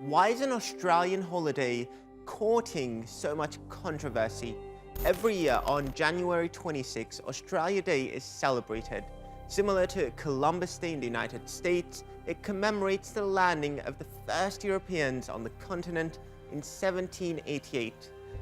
Why is an Australian holiday courting so much controversy? Every year on January 26, Australia Day is celebrated. Similar to Columbus Day in the United States, it commemorates the landing of the first Europeans on the continent in 1788.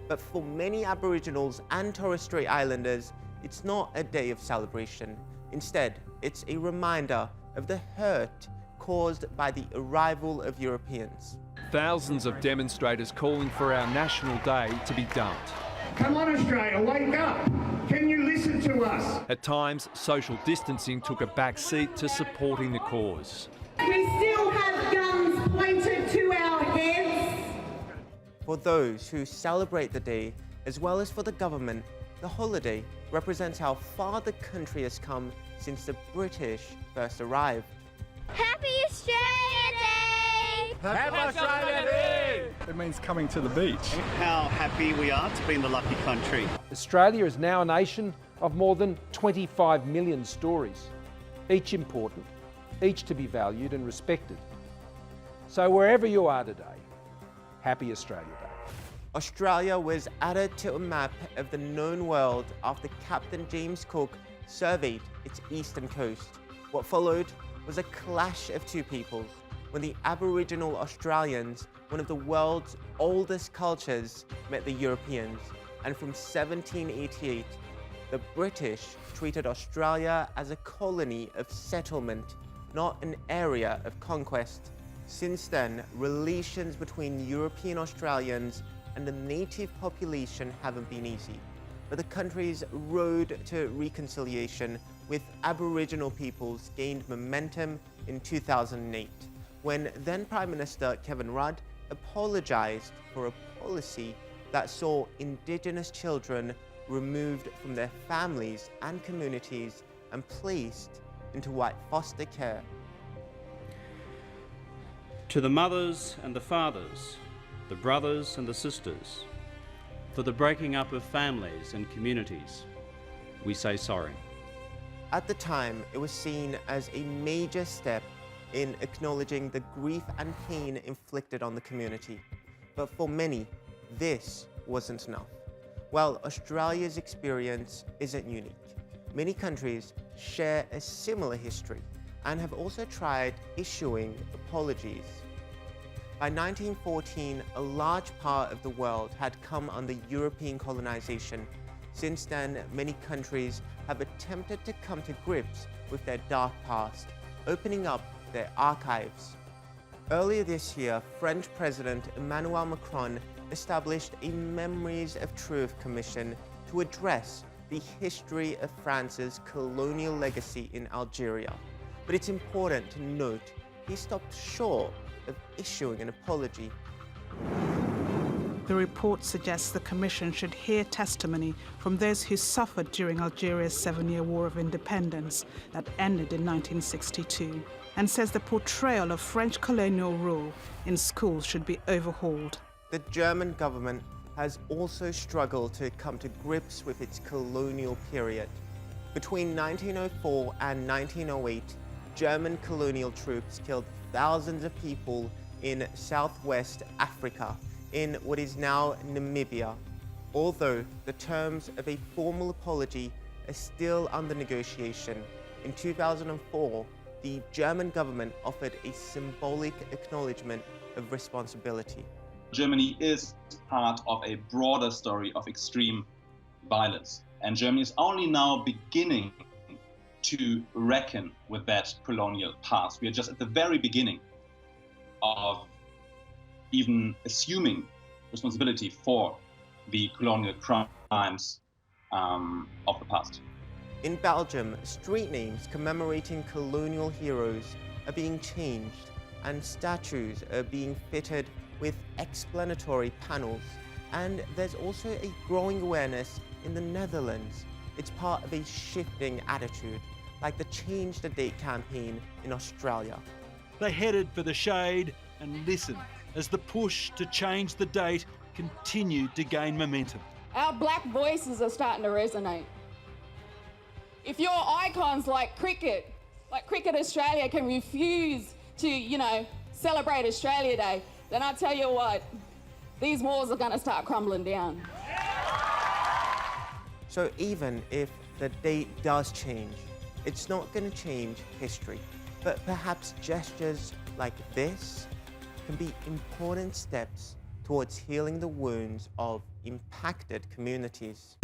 But for many Aboriginals and Torres Strait Islanders, it's not a day of celebration. Instead, it's a reminder of the hurt caused by the arrival of Europeans. Thousands of demonstrators calling for our National Day to be dumped. Come on, Australia, wake up! Can you listen to us? At times, social distancing took a back seat to supporting the cause. We still have guns pointed to our heads. For those who celebrate the day, as well as for the government, the holiday represents how far the country has come since the British first arrived. Happy Australia Day! Happy Australia Day! It means coming to the beach. How happy we are to be in the lucky country. Australia is now a nation of more than 25 million stories, each important, each to be valued and respected. So wherever you are today, happy Australia Day. Australia was added to a map of the known world after Captain James Cook surveyed its eastern coast. What followed was a clash of two peoples when the Aboriginal Australians, one of the world's oldest cultures, met the Europeans. And from 1788, the British treated Australia as a colony of settlement, not an area of conquest. Since then, relations between European Australians and the native population haven't been easy. But the country's road to reconciliation with Aboriginal peoples gained momentum in 2008, when then Prime Minister Kevin Rudd apologised for a policy that saw Indigenous children removed from their families and communities and placed into white foster care. To the mothers and the fathers, the brothers and the sisters, for the breaking up of families and communities, we say sorry. At the time, it was seen as a major step in acknowledging the grief and pain inflicted on the community. But for many, this wasn't enough. While Australia's experience isn't unique, many countries share a similar history and have also tried issuing apologies. By 1914, a large part of the world had come under European colonization. Since then, many countries have attempted to come to grips with their dark past, opening up their archives. Earlier this year, French President Emmanuel Macron established a Memories of Truth Commission to address the history of France's colonial legacy in Algeria. But it's important to note he stopped short of issuing an apology. The report suggests the Commission should hear testimony from those who suffered during Algeria's 7-year war of independence that ended in 1962, and says the portrayal of French colonial rule in schools should be overhauled. The German government has also struggled to come to grips with its colonial period. Between 1904 and 1908, German colonial troops killed thousands of people in southwest Africa, in what is now Namibia. Although the terms of a formal apology are still under negotiation, in 2004, the German government offered a symbolic acknowledgement of responsibility. Germany is part of a broader story of extreme violence, and Germany is only now beginning to reckon with that colonial past. We are just at the very beginning of even assuming responsibility for the colonial crimes of the past. In Belgium, street names commemorating colonial heroes are being changed, and statues are being fitted with explanatory panels. And there's also a growing awareness in the Netherlands. It's part of a shifting attitude, like the Change the Date campaign in Australia. They headed for the shade and listened as the push to change the date continued to gain momentum. Our black voices are starting to resonate. If your icons like Cricket Australia can refuse to, celebrate Australia Day, then I tell you what, these walls are gonna start crumbling down. So even if the date does change, it's not going to change history. But perhaps gestures like this can be important steps towards healing the wounds of impacted communities.